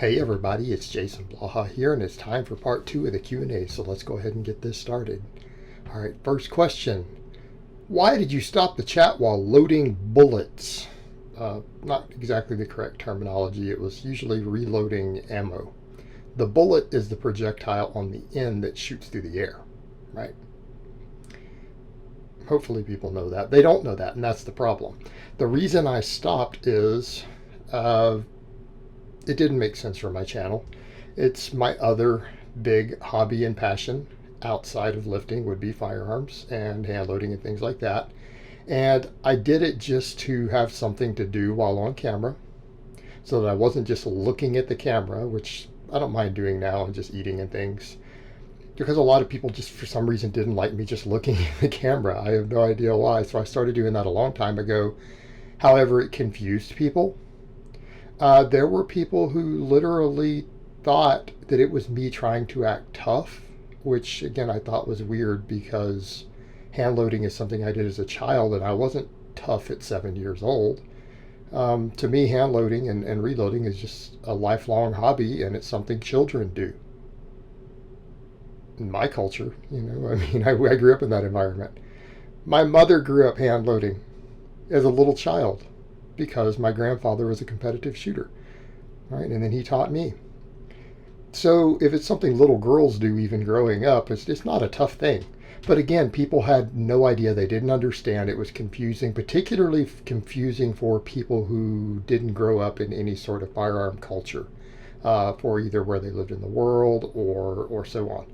Hey everybody, it's Jason Blaha here, and it's time for part 2 of the Q&A, so let's go ahead and get this started. Alright, first question. Why did you stop the chat while loading bullets? Not exactly the correct terminology. It was usually reloading ammo. The bullet is the projectile on the end that shoots through the air, right? Hopefully people know that. They don't know that, and that's the problem. The reason I stopped is it didn't make sense for my channel. It's my other big hobby and passion outside of lifting would be firearms and hand loading and things like that. And I did it just to have something to do while on camera so that I wasn't just looking at the camera, which I don't mind doing now, and just eating and things. Because a lot of people just for some reason didn't like me just looking at the camera. I have no idea why. So I started doing that a long time ago. However, it confused people. There were people who literally thought that it was me trying to act tough, which again I thought was weird because hand loading is something I did as a child and I wasn't tough at 7 years old. To me, hand loading and reloading is just a lifelong hobby, and it's something children do. In my culture, I grew up in that environment. My mother grew up hand loading as a little child, because my grandfather was a competitive shooter, right? And then he taught me. So if it's something little girls do even growing up, it's not a tough thing. But again, people had no idea. They didn't understand. It was confusing, particularly confusing for people who didn't grow up in any sort of firearm culture, for either where they lived in the world or so on.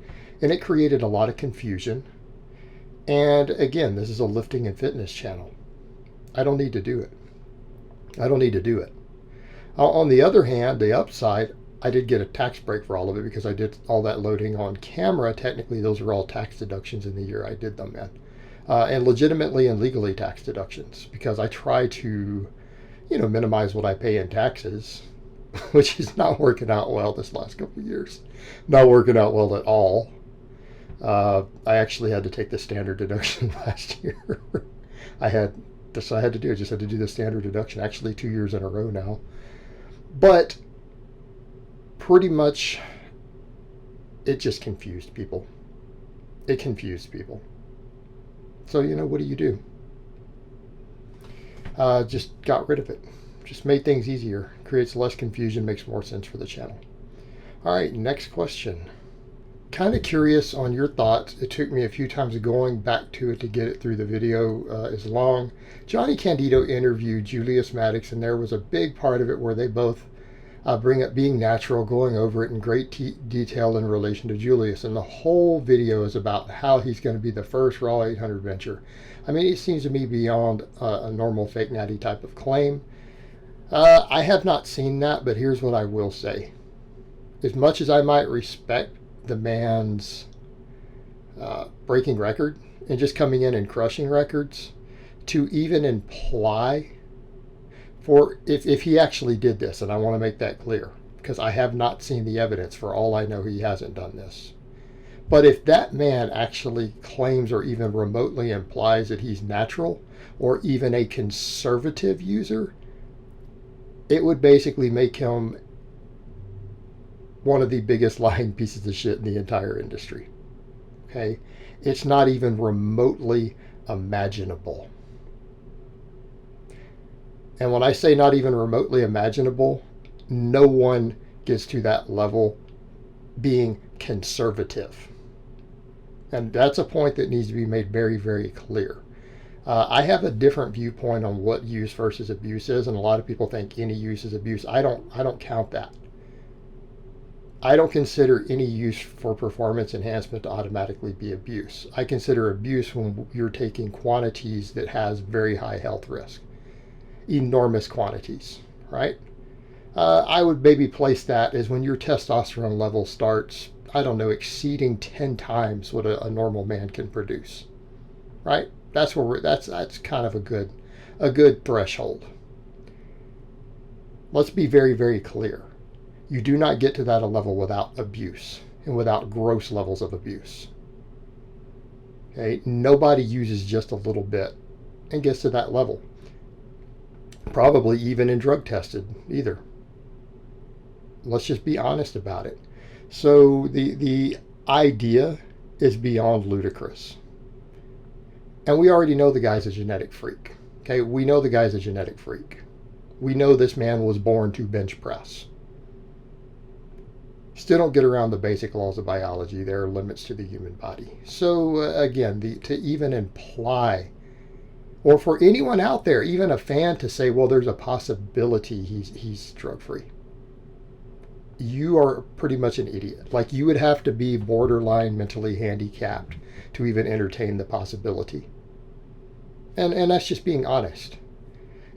And it created a lot of confusion. And again, this is a lifting and fitness channel. I don't need to do it. On the other hand, the upside, I did get a tax break for all of it because I did all that loading on camera. Technically, those are all tax deductions in the year I did them in. And legitimately and legally tax deductions, because I try to, minimize what I pay in taxes, which is not working out well this last couple of years. Not working out well at all. I actually had to take the standard deduction last year. I had to do. I just had to do the standard deduction, actually 2 years in a row now. But pretty much it just confused people. It confused people. So, what do? Just got rid of it. Just made things easier. Creates less confusion, makes more sense for the channel. All right, next question. Kind of curious on your thoughts. It took me a few times going back to it to get it through. The video is long. Johnny Candito interviewed Julius Maddox, and there was a big part of it where they both bring up being natural, going over it in great detail in relation to Julius. And the whole video is about how he's going to be the first Raw 800 venture. I mean, it seems to me beyond a normal fake natty type of claim. I have not seen that, but here's what I will say. As much as I might respect the man's breaking record and just coming in and crushing records, to even imply for if he actually did this, and I want to make that clear because I have not seen the evidence. For all I know, he hasn't done this. But if that man actually claims or even remotely implies that he's natural or even a conservative user, it would basically make him one of the biggest lying pieces of shit in the entire industry. Okay? It's not even remotely imaginable. And when I say not even remotely imaginable, no one gets to that level being conservative. And that's a point that needs to be made very, very clear. I have a different viewpoint on what use versus abuse is, and a lot of people think any use is abuse. I don't count that. I don't consider any use for performance enhancement to automatically be abuse. I consider abuse when you're taking quantities that has very high health risk. Enormous quantities, right? I would maybe place that as when your testosterone level starts, I don't know, exceeding 10 times what a normal man can produce, right? That's where that's kind of a good threshold. Let's be very, very clear. You do not get to that level without abuse and without gross levels of abuse. Okay, nobody uses just a little bit and gets to that level. Probably even in drug tested either. Let's just be honest about it. So the idea is beyond ludicrous. And we already know the guy's a genetic freak. Okay, we know the guy's a genetic freak. We know this man was born to bench press. Still don't get around the basic laws of biology. There are limits to the human body. So again, to even imply, or for anyone out there, even a fan, to say, well, there's a possibility he's drug-free, you are pretty much an idiot. Like, you would have to be borderline mentally handicapped to even entertain the possibility. And that's just being honest.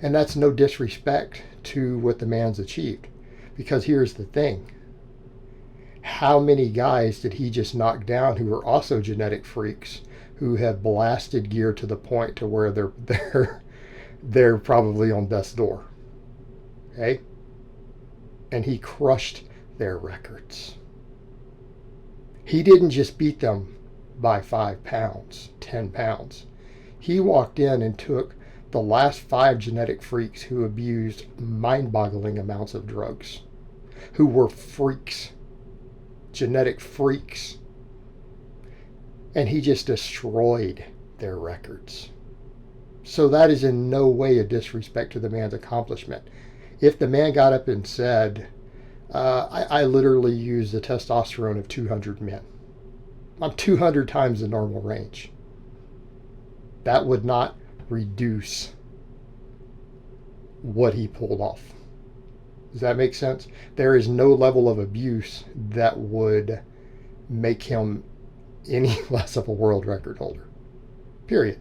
And that's no disrespect to what the man's achieved. Because here's the thing. How many guys did he just knock down who are also genetic freaks, who have blasted gear to the point to where they're probably on death's door? Okay? And he crushed their records. He didn't just beat them by 5 pounds, 10 pounds. He walked in and took the last 5 genetic freaks who abused mind-boggling amounts of drugs, who were freaks, genetic freaks, and he just destroyed their records. So that is in no way a disrespect to the man's accomplishment. If the man got up and said, I literally use the testosterone of 200 men, I'm 200 times the normal range, that would not reduce what he pulled off. Does that make sense? There is no level of abuse that would make him any less of a world record holder. Period.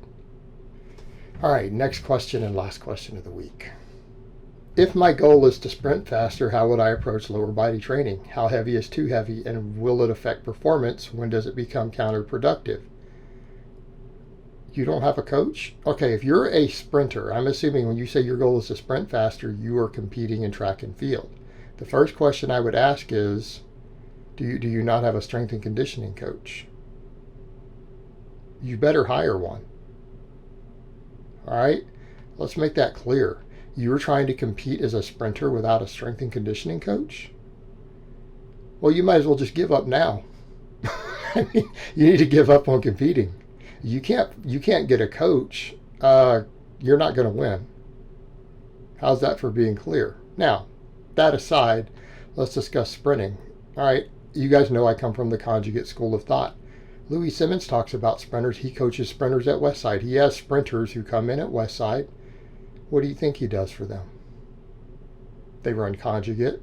All right, next question and last question of the week. If my goal is to sprint faster, how would I approach lower body training? How heavy is too heavy, and will it affect performance? When does it become counterproductive? You don't have a coach? Okay, if you're a sprinter, I'm assuming when you say your goal is to sprint faster, you are competing in track and field. The first question I would ask is, do you not have a strength and conditioning coach? You better hire one. All right, let's make that clear. You're trying to compete as a sprinter without a strength and conditioning coach? Well, you might as well just give up now. I mean, you need to give up on competing. You can't get a coach. You're not going to win. How's that for being clear? Now, that aside, let's discuss sprinting. All right, you guys know I come from the conjugate school of thought. Louis Simmons talks about sprinters. He coaches sprinters at Westside. He has sprinters who come in at Westside. What do you think he does for them? They run conjugate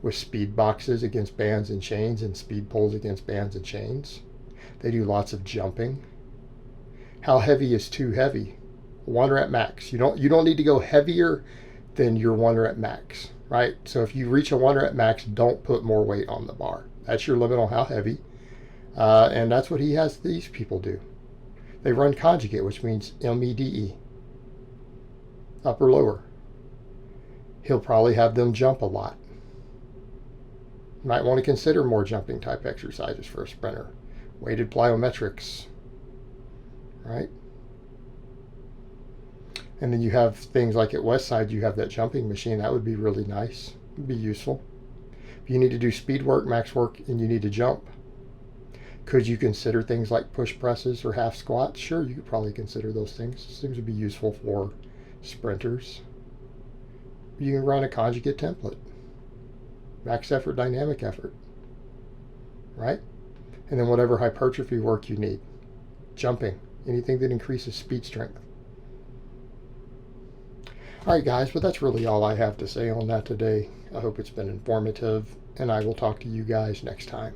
with speed boxes against bands and chains and speed poles against bands and chains. They do lots of jumping. How heavy is too heavy? 1 rep max. You don't need to go heavier than your 1 rep max, right? So if you reach a 1 rep max, don't put more weight on the bar. That's your limit on how heavy. And that's what he has these people do. They run conjugate, which means MEDE. Upper lower. He'll probably have them jump a lot. You might want to consider more jumping type exercises for a sprinter. Weighted plyometrics, right? And then you have things like at Westside, you have that jumping machine. That would be really nice. It would be useful. If you need to do speed work, max work, and you need to jump, could you consider things like push presses or half squats? Sure, you could probably consider those things. Those things would be useful for sprinters. You can run a conjugate template. Max effort, dynamic effort. Right? And then whatever hypertrophy work you need. Jumping. Anything that increases speed strength. All right, guys, but that's really all I have to say on that today. I hope it's been informative, and I will talk to you guys next time.